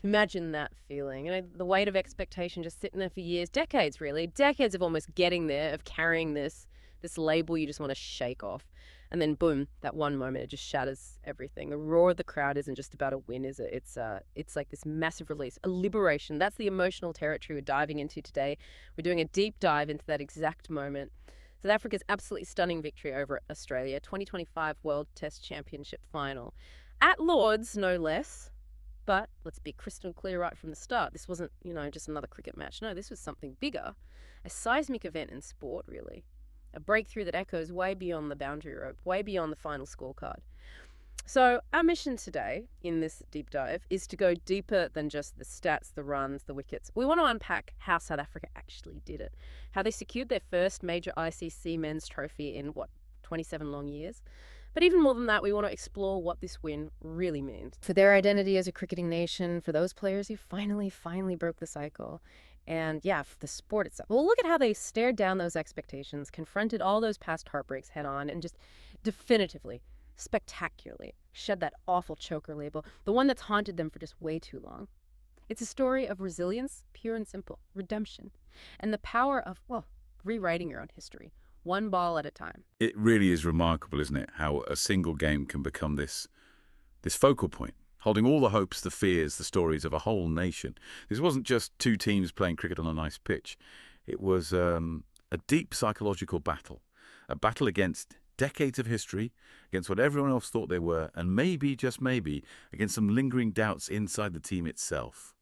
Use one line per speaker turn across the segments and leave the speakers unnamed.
Imagine that feeling. The weight of expectation just sitting there for years, decades really, decades of almost getting there, of carrying this label you just want to shake off. And then boom, that one moment, it just shatters everything. The roar of the crowd isn't just about a win, is it? It's like this massive release, a liberation. That's the emotional territory we're diving into today. We're doing a deep dive into that exact moment. South Africa's absolutely stunning victory over Australia, 2025 World Test Championship final. At Lord's, no less. But let's be crystal clear right from the start. This wasn't, just another cricket match. No, this was something bigger. A seismic event in sport, really. A breakthrough that echoes way beyond the boundary rope, way beyond the final scorecard. So, our mission today in this deep dive is to go deeper than just the stats, the runs, the wickets. We want to unpack how South Africa actually did it, how they secured their first major ICC men's trophy in, 27 long years. But even more than that, we want to explore what this win really means for their identity as a cricketing nation, for those players who finally broke the cycle, and yeah, for the sport itself. Well, look at how they stared down those expectations, confronted all those past heartbreaks head on, and just definitively, spectacularly shed that awful choker label, the one that's haunted them for just way too long. It's a story of resilience, pure and simple, redemption, and the power of, rewriting your own history, one ball at a time.
It really is remarkable, isn't it, how a single game can become this focal point, holding all the hopes, the fears, the stories of a whole nation. This wasn't just two teams playing cricket on a nice pitch. It was a deep psychological battle, a battle against decades of history, against what everyone else thought they were, and maybe, just maybe, against some lingering doubts inside the team itself.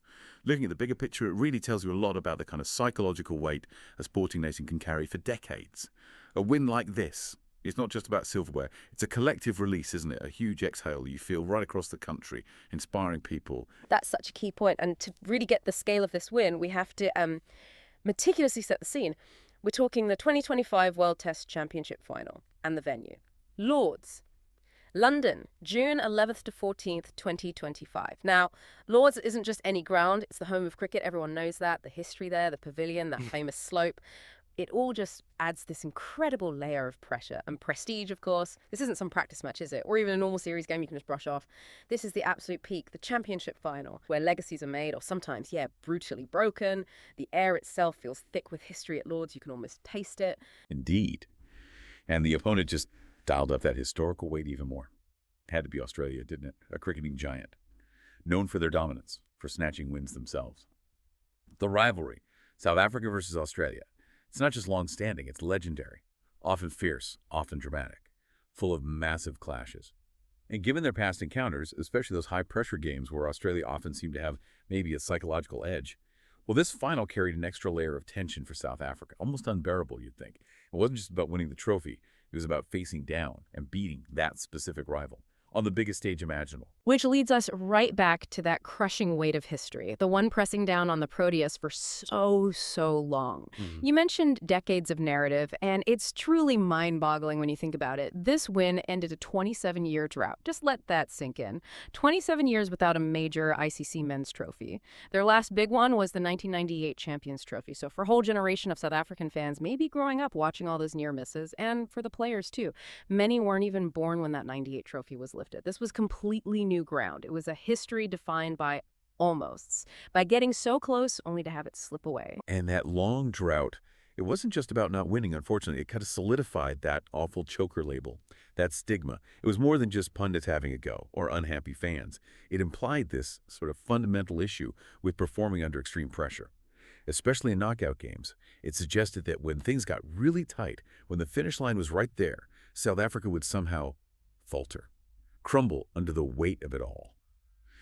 Looking at the bigger picture, it really tells you a lot about the kind of psychological weight a sporting nation can carry for decades. A win like this, it's not just about silverware. It's a collective release, isn't it? A huge exhale you feel right across the country, inspiring people.
That's such a key point. And to really get the scale of this win, we have to meticulously set the scene. We're talking the 2025 World Test Championship final and the venue. Lord's. London, June 11th to 14th, 2025. Now, Lord's isn't just any ground. It's the home of cricket. Everyone knows that. The history there, the pavilion, that famous slope. It all just adds this incredible layer of pressure and prestige, of course. This isn't some practice match, is it? Or even a normal series game you can just brush off. This is the absolute peak, the championship final, where legacies are made, or sometimes, brutally broken. The air itself feels thick with history at Lord's. You can almost taste it.
Indeed. And the opponent just dialed up that historical weight even more. Had to be Australia, didn't it? A cricketing giant, known for their dominance, for snatching wins themselves. The rivalry, South Africa versus Australia, it's not just long-standing, it's legendary, often fierce, often dramatic, full of massive clashes. And given their past encounters, especially those high-pressure games where Australia often seemed to have maybe a psychological edge, well, this final carried an extra layer of tension for South Africa, almost unbearable, you'd think. It wasn't just about winning the trophy. It was about facing down and beating that specific rival on the biggest stage imaginable.
Which leads us right back to that crushing weight of history, the one pressing down on the Proteas for so long. You mentioned decades of narrative, and it's truly mind-boggling when you think about it. This win ended a 27-year drought. Just let that sink in. 27 years without a major ICC men's trophy. Their last big one was the 1998 Champions Trophy. So for a whole generation of South African fans, maybe growing up watching all those near misses, and for the players too. Many weren't even born when that 98 trophy was lifted. This was completely new ground. It was a history defined by almosts, by getting so close only to have it slip away.
And that long drought, it wasn't just about not winning, unfortunately. It kind of solidified that awful choker label, that stigma. It was more than just pundits having a go or unhappy fans. It implied this sort of fundamental issue with performing under extreme pressure. Especially in knockout games, it suggested that when things got really tight, when the finish line was right there, South Africa would somehow falter, crumble under the weight of it all.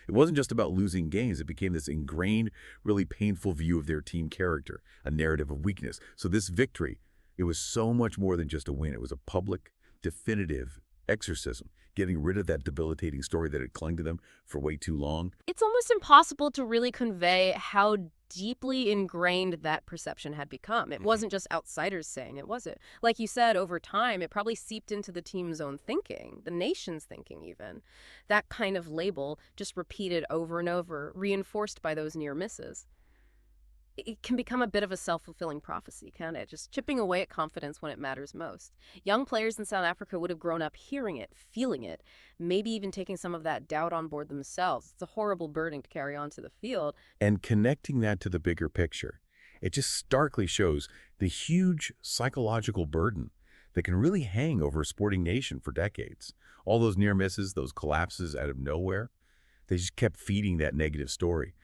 It wasn't just about losing games. It became this ingrained, really painful view of their team character, a narrative of weakness. So this victory, it was so much more than just a win. It was a public, definitive exorcism, getting rid of that debilitating story that had clung to them for way too long.
It's almost impossible to really convey how deeply ingrained that perception had become. It wasn't just outsiders saying it, was it? Like you said, over time, it probably seeped into the team's own thinking, the nation's thinking even. That kind of label just repeated over and over, reinforced by those near misses. it can become a bit of a self-fulfilling prophecy, can't it? Just chipping away at confidence when it matters most. Young players in South Africa would have grown up hearing it, feeling it, maybe even taking some of that doubt on board themselves. It's a horrible burden to carry onto the field.
And connecting that to the bigger picture, it just starkly shows the huge psychological burden that can really hang over a sporting nation for decades. All those near misses, those collapses out of nowhere, they just kept feeding that negative story.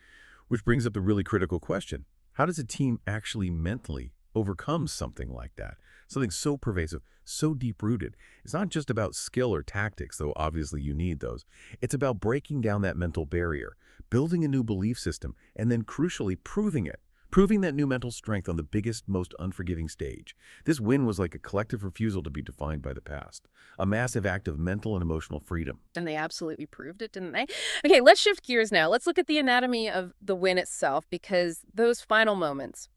Which brings up the really critical question. How does a team actually mentally overcome something like that? Something so pervasive, so deep-rooted. It's not just about skill or tactics, though obviously you need those. It's about breaking down that mental barrier, building a new belief system, and then crucially proving it. Proving that new mental strength on the biggest, most unforgiving stage. This win was like a collective refusal to be defined by the past. A massive act of mental and emotional freedom.
And they absolutely proved it, didn't they? Okay, let's shift gears now. Let's look at the anatomy of the win itself, because those final moments,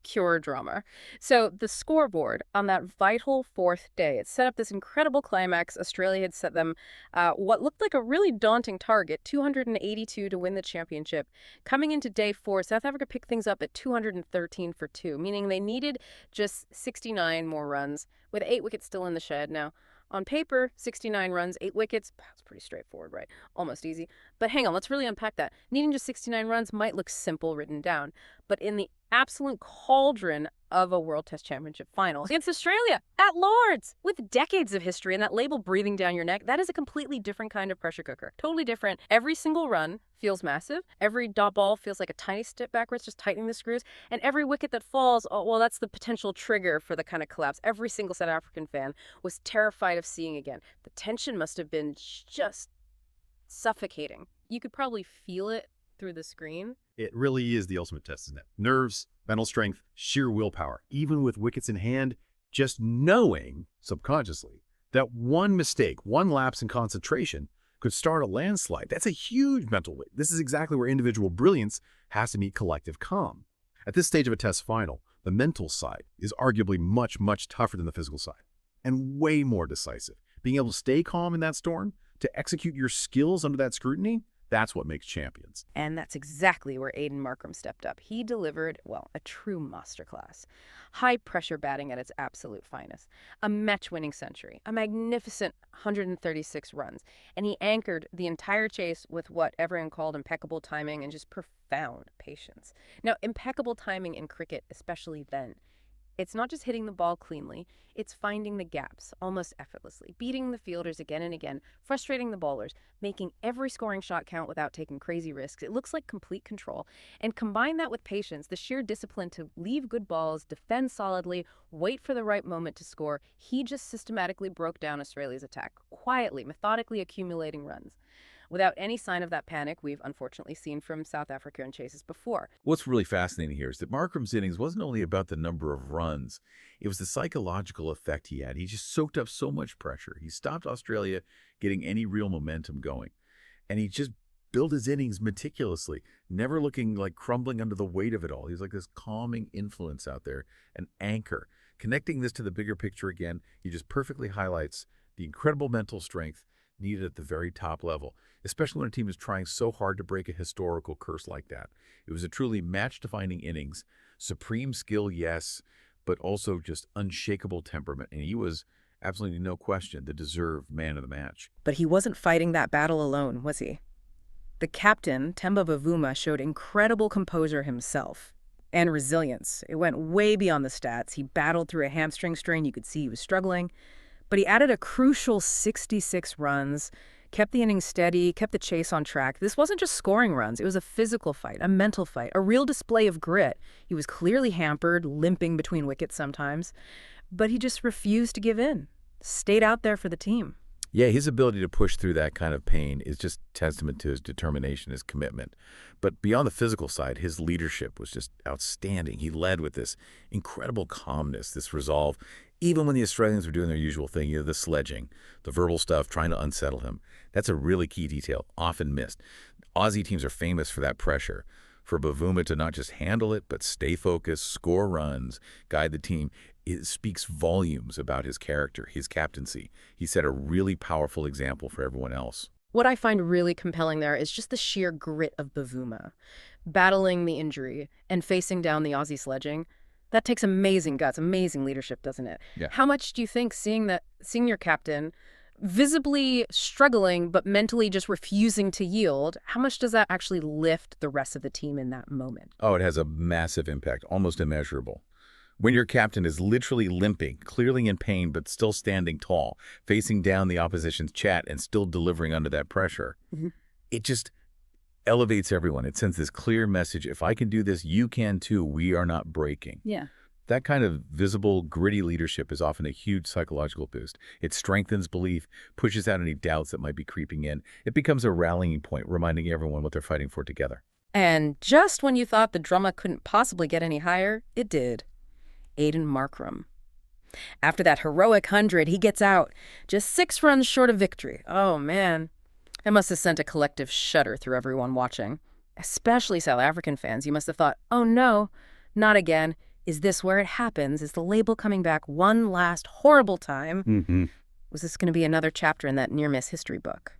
pure drama. So the scoreboard on that vital fourth day, it set up this incredible climax. Australia had set them what looked like a really daunting target, 282 to win the championship. Coming into day four, South Africa picked things up at 213 for two, meaning they needed just 69 more runs with 8 wickets still in the shed. Now, on paper, 69 runs, 8 wickets, that's pretty straightforward, right? Almost easy. But hang on, let's really unpack that. Needing just 69 runs might look simple written down, but in the absolute cauldron of a World Test Championship final against Australia at Lord's, with decades of history and that label breathing down your neck, that is a completely different kind of pressure cooker. Totally different. Every single run feels massive. Every dot ball feels like a tiny step backwards, just tightening the screws. And every wicket that falls, oh, well, that's the potential trigger for the kind of collapse every single South African fan was terrified of seeing again. The tension must have been just suffocating. You could probably feel it through the screen.
It really is the ultimate test, isn't it? Nerves, mental strength, sheer willpower. Even with wickets in hand, just knowing subconsciously that one mistake, one lapse in concentration could start a landslide. That's a huge mental weight. This is exactly where individual brilliance has to meet collective calm. At this stage of a test final, the mental side is arguably much, much tougher than the physical side and way more decisive. Being able to stay calm in that storm, to execute your skills under that scrutiny, that's what makes champions.
And that's exactly where Aiden Markram stepped up. He delivered, well, a true masterclass. High-pressure batting at its absolute finest. A match-winning century. A magnificent 136 runs. And he anchored the entire chase with what everyone called impeccable timing and just profound patience. Now, impeccable timing in cricket, especially then, it's not just hitting the ball cleanly, it's finding the gaps almost effortlessly, beating the fielders again and again, frustrating the bowlers, making every scoring shot count without taking crazy risks. It looks like complete control. And combine that with patience, the sheer discipline to leave good balls, defend solidly, wait for the right moment to score. He just systematically broke down Australia's attack, quietly, methodically accumulating runs, without any sign of that panic we've unfortunately seen from South Africa and chases before.
What's really fascinating here is that Markram's innings wasn't only about the number of runs, it was the psychological effect he had. He just soaked up so much pressure. He stopped Australia getting any real momentum going. And he just built his innings meticulously, never looking like crumbling under the weight of it all. He's like this calming influence out there, an anchor. Connecting this to the bigger picture again, he just perfectly highlights the incredible mental strength needed at the very top level, especially when a team is trying so hard to break a historical curse like that. It was a truly match-defining innings, supreme skill, yes, but also just unshakable temperament, and he was absolutely no question the deserved man of the match.
But he wasn't fighting that battle alone, was he? The captain, Temba Bavuma, showed incredible composure himself and resilience. It went way beyond the stats. He battled through a hamstring strain. You could see he was struggling. But he added a crucial 66 runs, kept the innings steady, kept the chase on track. This wasn't just scoring runs. It was a physical fight, a mental fight, a real display of grit. He was clearly hampered, limping between wickets sometimes, but he just refused to give in, stayed out there for the team.
Yeah, his ability to push through that kind of pain is just testament to his determination, his commitment. But beyond the physical side, his leadership was just outstanding. He led with this incredible calmness, this resolve, even when the Australians were doing their usual thing, the sledging, the verbal stuff, trying to unsettle him. That's a really key detail, often missed. Aussie teams are famous for that pressure. For Bavuma to not just handle it, but stay focused, score runs, guide the team, it speaks volumes about his character, his captaincy. He set a really powerful example for everyone else.
What I find really compelling there is just the sheer grit of Bavuma. Battling the injury and facing down the Aussie sledging, that takes amazing guts, amazing leadership, doesn't it?
Yeah.
How much do you think seeing your captain visibly struggling but mentally just refusing to yield, how much does that actually lift the rest of the team in that moment?
Oh, it has a massive impact, almost immeasurable. When your captain is literally limping, clearly in pain, but still standing tall, facing down the opposition's chat and still delivering under that pressure,
Mhm.
it just elevates everyone. It sends this clear message: if I can do this, you can too. We are not breaking.
Yeah.
That kind of visible, gritty leadership is often a huge psychological boost. It strengthens belief, pushes out any doubts that might be creeping in. It becomes a rallying point, reminding everyone what they're fighting for together.
And just when you thought the drama couldn't possibly get any higher, it did. Aiden Markram. After that heroic 100, he gets out, just 6 runs short of victory. Oh, man. It must have sent a collective shudder through everyone watching. Especially South African fans. You must have thought, oh no, not again. Is this where it happens? Is the label coming back one last horrible time?
Mm-hmm.
Was this going to be another chapter in that near-miss history book?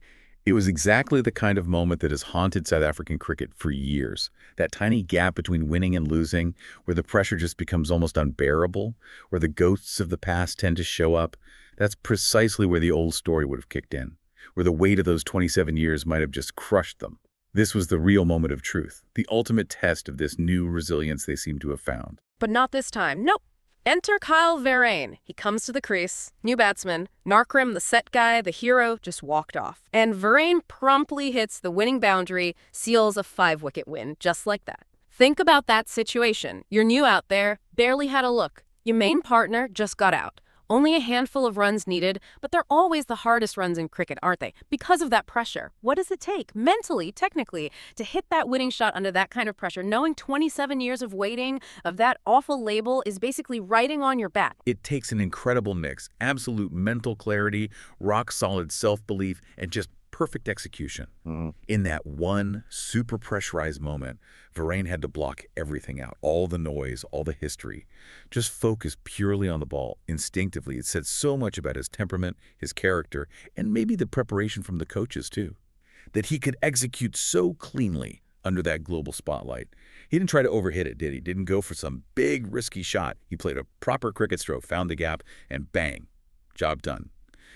It was exactly the kind of moment that has haunted South African cricket for years. That tiny gap between winning and losing, where the pressure just becomes almost unbearable, where the ghosts of the past tend to show up. That's precisely where the old story would have kicked in, where the weight of those 27 years might have just crushed them. This was the real moment of truth, the ultimate test of this new resilience they seem to have found.
But not this time. Nope. Enter Kyle Verreynne. He comes to the crease. New batsman. Narkram, the set guy, the hero, just walked off. And Verreynne promptly hits the winning boundary, seals a 5-wicket win, just like that. Think about that situation. You're new out there, barely had a look. Your main partner just got out. Only a handful of runs needed, but they're always the hardest runs in cricket, aren't they? Because of that pressure. What does it take, mentally, technically, to hit that winning shot under that kind of pressure, knowing 27 years of waiting, of that awful label, is basically writing on your back?
It takes an incredible mix, absolute mental clarity, rock-solid self-belief, and just perfect execution. In that one super pressurized moment, Verreynne had to block everything out, all the noise, all the history. Just focus purely on the ball, instinctively. It said so much about his temperament, his character, and maybe the preparation from the coaches too. That he could execute so cleanly under that global spotlight. He didn't try to overhit it, did he? Didn't go for some big, risky shot. He played a proper cricket stroke, found the gap, and bang, job done.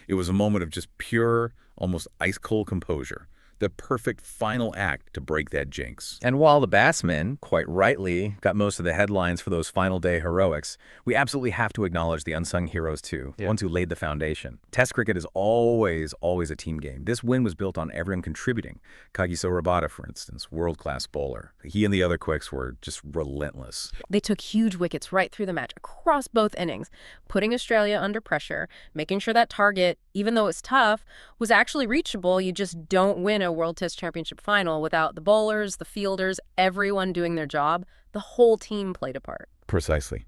It was a moment of just pure, almost ice-cold composure, the perfect final act to break that jinx.
And while the batsmen, quite rightly, got most of the headlines for those final day heroics, we absolutely have to acknowledge the unsung heroes too, the ones who laid the foundation. Test cricket is always a team game. This win was built on everyone contributing. Kagiso Rabada, for instance, world-class bowler. He and the other quicks were just relentless.
They took huge wickets right through the match, across both innings, putting Australia under pressure, making sure that target, even though it's tough, was actually reachable. You just don't win a World Test Championship final without the bowlers, the fielders, everyone doing their job. The whole team played a part.
Precisely.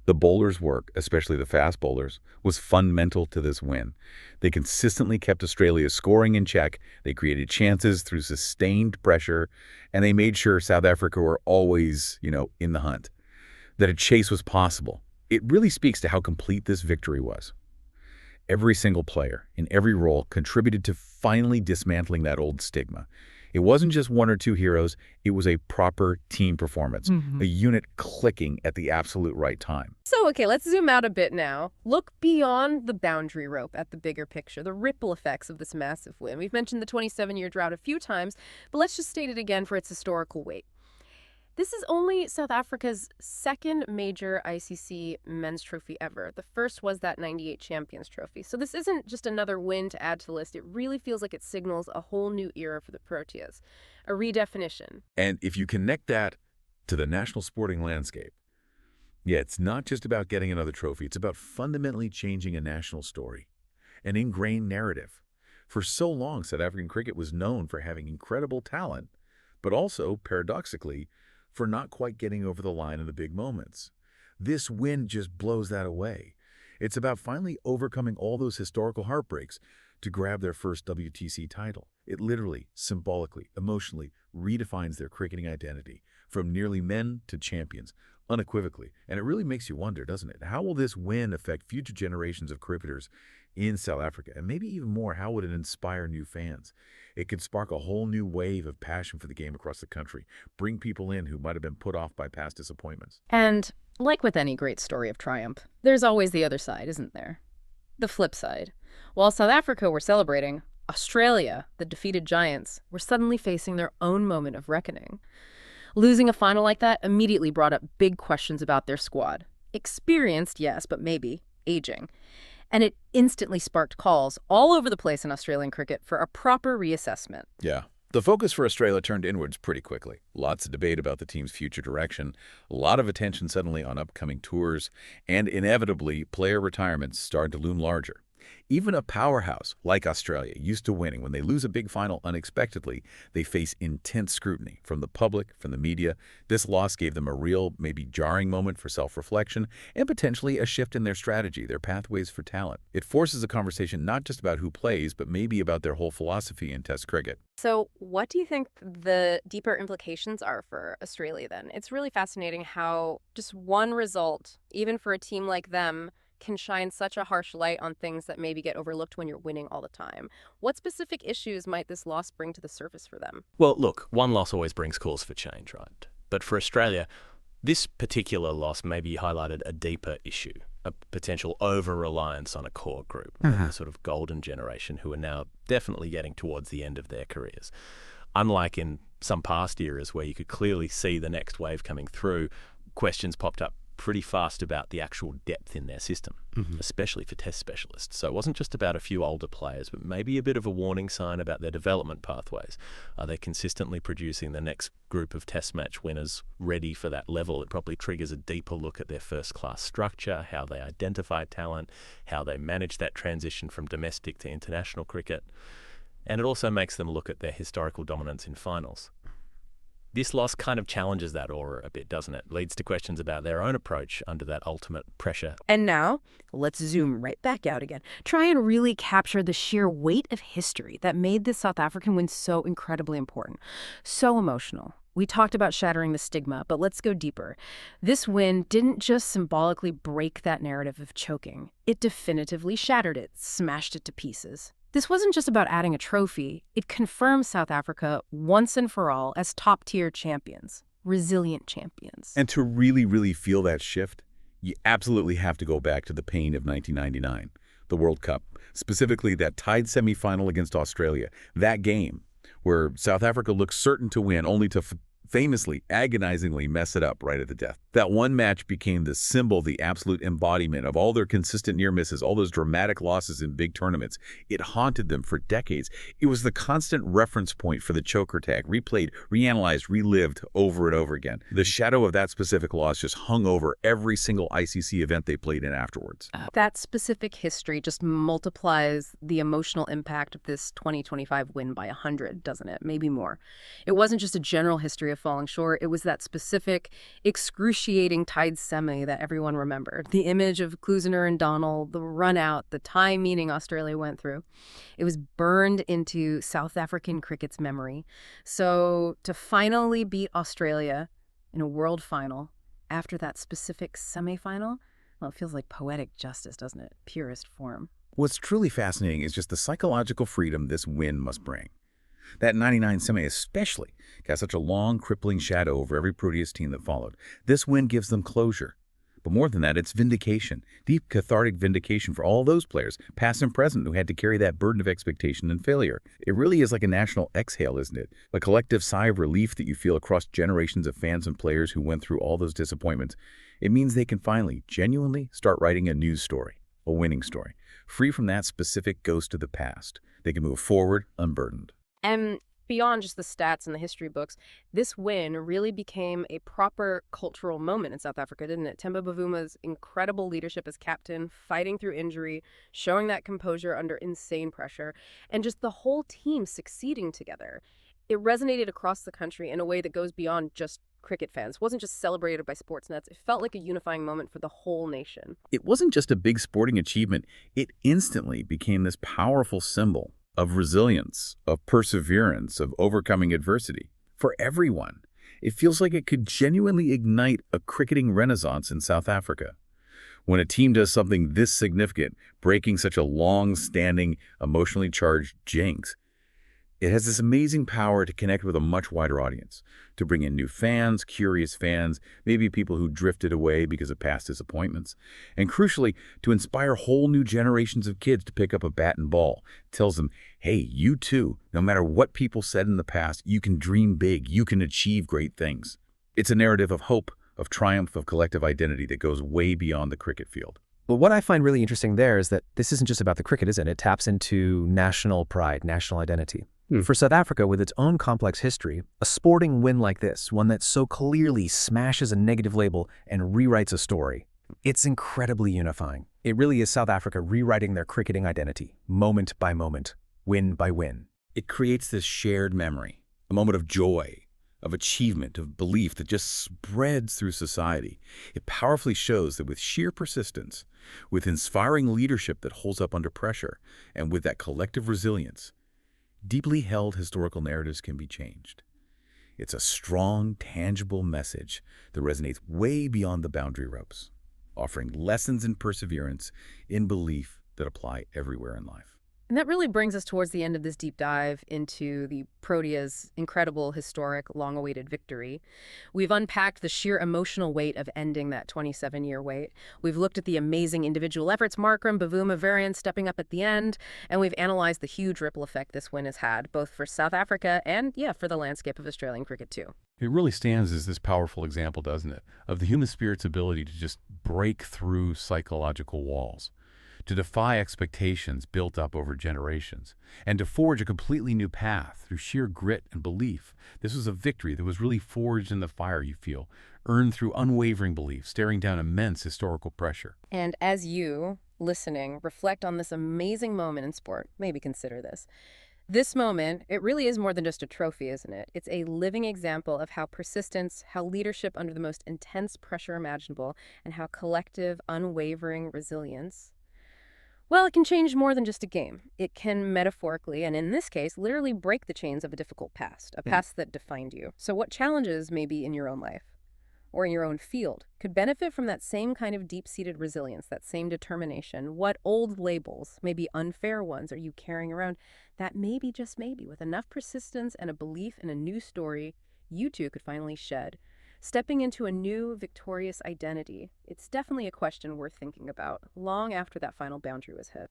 The bowlers' work, especially the fast bowlers, was fundamental to this win. They consistently kept Australia's scoring in check, they created chances through sustained pressure, and they made sure South Africa were always, in the hunt. That a chase was possible. It really speaks to how complete this victory was. Every single player, in every role, contributed to finally dismantling that old stigma. It wasn't just one or two heroes, it was a proper team performance, a unit clicking at the absolute right time.
So, okay, let's zoom out a bit now. Look beyond the boundary rope at the bigger picture, the ripple effects of this massive win. We've mentioned the 27-year drought a few times, but let's just state it again for its historical weight. This is only South Africa's second major ICC men's trophy ever. The first was that 98 Champions Trophy. So this isn't just another win to add to the list. It really feels like it signals a whole new era for the Proteas, a redefinition.
And if you connect that to the national sporting landscape, it's not just about getting another trophy. It's about fundamentally changing a national story, an ingrained narrative. For so long, South African cricket was known for having incredible talent, but also, paradoxically, for not quite getting over the line in the big moments. This win just blows that away. It's about finally overcoming all those historical heartbreaks to grab their first WTC title. It literally, symbolically, emotionally redefines their cricketing identity, from nearly men to champions, unequivocally. And it really makes you wonder, doesn't it? How will this win affect future generations of cricketers in South Africa? And maybe even more, how would it inspire new fans? It could spark a whole new wave of passion for the game across the country, bring people in who might have been put off by past disappointments.
And like with any great story of triumph, there's always the other side, isn't there? The flip side. While South Africa were celebrating, Australia, the defeated giants, were suddenly facing their own moment of reckoning. Losing a final like that immediately brought up big questions about their squad. Experienced, yes, but maybe aging. And it instantly sparked calls all over the place in Australian cricket for a proper reassessment.
Yeah. The focus for Australia turned inwards pretty quickly. Lots of debate about the team's future direction, a lot of attention suddenly on upcoming tours, and inevitably, player retirements started to loom larger. Even a powerhouse like Australia, used to winning, when they lose a big final unexpectedly, they face intense scrutiny from the public, from the media. This loss gave them a real, maybe jarring moment for self-reflection and potentially a shift in their strategy, their pathways for talent. It forces a conversation not just about who plays, but maybe about their whole philosophy in Test cricket.
So what do you think the deeper implications are for Australia then? It's really fascinating how just one result, even for a team like them, can shine such a harsh light on things that maybe get overlooked when you're winning all the time. What specific issues might this loss bring to the surface for them?
Well, look, one loss always brings cause for change, right? But for Australia, this particular loss maybe highlighted a deeper issue, a potential over-reliance on a core group, a sort of golden generation who are now definitely getting towards the end of their careers. Unlike in some past eras where you could clearly see the next wave coming through, questions popped up pretty fast about the actual depth in their system, especially for test specialists. So it wasn't just about a few older players, but maybe a bit of a warning sign about their development pathways. Are they consistently producing the next group of test match winners ready for that level? It probably triggers a deeper look at their first-class structure, how they identify talent, how they manage that transition from domestic to international cricket. And it also makes them look at their historical dominance in finals. This loss kind of challenges that aura a bit, doesn't it? Leads to questions about their own approach under that ultimate pressure.
And now, let's zoom right back out again. Try and really capture the sheer weight of history that made this South African win so incredibly important. So emotional. We talked about shattering the stigma, but let's go deeper. This win didn't just symbolically break that narrative of choking. It definitively shattered it, smashed it to pieces. This wasn't just about adding a trophy. It confirmed South Africa once and for all as top-tier champions, resilient champions.
And to really, really feel that shift, you absolutely have to go back to the pain of 1999, the World Cup, specifically that tied semifinal against Australia. That game where South Africa looked certain to win, only to famously, agonizingly mess it up right at the death. That one match became the symbol, the absolute embodiment of all their consistent near misses, all those dramatic losses in big tournaments. It haunted them for decades. It was the constant reference point for the choker tag, replayed, reanalyzed, relived over and over again. The shadow of that specific loss just hung over every single ICC event they played in afterwards.
That specific history just multiplies the emotional impact of this 2025 win by 100, doesn't it? Maybe more. It wasn't just a general history of falling short. It was that specific, excruciating tied semi that everyone remembered. The image of Klusener and Donald, the run out, the time meaning Australia went through. It was burned into South African cricket's memory. So to finally beat Australia in a world final after that specific semi-final, well, it feels like poetic justice, doesn't it? Purest form.
What's truly fascinating is just the psychological freedom this win must bring. That 99 semi especially cast such a long, crippling shadow over every Proteas team that followed. This win gives them closure. But more than that, it's vindication, deep cathartic vindication for all those players, past and present, who had to carry that burden of expectation and failure. It really is like a national exhale, isn't it? A collective sigh of relief that you feel across generations of fans and players who went through all those disappointments. It means they can finally, genuinely start writing a new story, a winning story, free from that specific ghost of the past. They can move forward unburdened.
And beyond just the stats and the history books, this win really became a proper cultural moment in South Africa, didn't it? Temba Bavuma's incredible leadership as captain, fighting through injury, showing that composure under insane pressure, and just the whole team succeeding together. It resonated across the country in a way that goes beyond just cricket fans. It wasn't just celebrated by sports nets. It felt like a unifying moment for the whole nation.
It wasn't just a big sporting achievement. It instantly became this powerful symbol of resilience, of perseverance, of overcoming adversity. for everyone. It feels like it could genuinely ignite a cricketing renaissance in South Africa. When a team does something this significant, breaking such a long-standing, emotionally charged jinx, it has this amazing power to connect with a much wider audience, to bring in new fans, curious fans, maybe people who drifted away because of past disappointments, and crucially, to inspire whole new generations of kids to pick up a bat and ball. It tells them, hey, you too, no matter what people said in the past, you can dream big, you can achieve great things. It's a narrative of hope, of triumph, of collective identity that goes way beyond the cricket field.
Well, what I find really interesting there is that this isn't just about the cricket, is it? It taps into national pride, national identity. For South Africa, with its own complex history, a sporting win like this, one that so clearly smashes a negative label and rewrites a story, it's incredibly unifying. It really is South Africa rewriting their cricketing identity, moment by moment, win by win.
It creates this shared memory, a moment of joy, of achievement, of belief that just spreads through society. It powerfully shows that with sheer persistence, with inspiring leadership that holds up under pressure, and with that collective resilience, deeply held historical narratives can be changed. It's a strong, tangible message that resonates way beyond the boundary ropes, offering lessons in perseverance, in belief that apply everywhere in life.
And that really brings us towards the end of this deep dive into the Proteas' incredible, historic, long-awaited victory. We've unpacked the sheer emotional weight of ending that 27-year wait. We've looked at the amazing individual efforts, Markram, Bavuma, Varian stepping up at the end, and we've analyzed the huge ripple effect this win has had, both for South Africa and, yeah, for the landscape of Australian cricket too.
It really stands as this powerful example, doesn't it, of the human spirit's ability to just break through psychological walls, to defy expectations built up over generations, and to forge a completely new path through sheer grit and belief. This was a victory that was really forged in the fire, you feel, earned through unwavering belief, staring down immense historical pressure.
And as you, listening, reflect on this amazing moment in sport, maybe consider this. This moment, it really is more than just a trophy, isn't it? It's a living example of how persistence, how leadership under the most intense pressure imaginable, and how collective, unwavering resilience, well, it can change more than just a game. It can metaphorically, and in this case, literally break the chains of a difficult past, a past that defined you. So what challenges maybe in your own life or in your own field could benefit from that same kind of deep-seated resilience, that same determination? What old labels, maybe unfair ones, are you carrying around that maybe, just maybe, with enough persistence and a belief in a new story, you too could finally shed? Stepping into a new, victorious identity, it's definitely a question worth thinking about long after that final boundary was hit.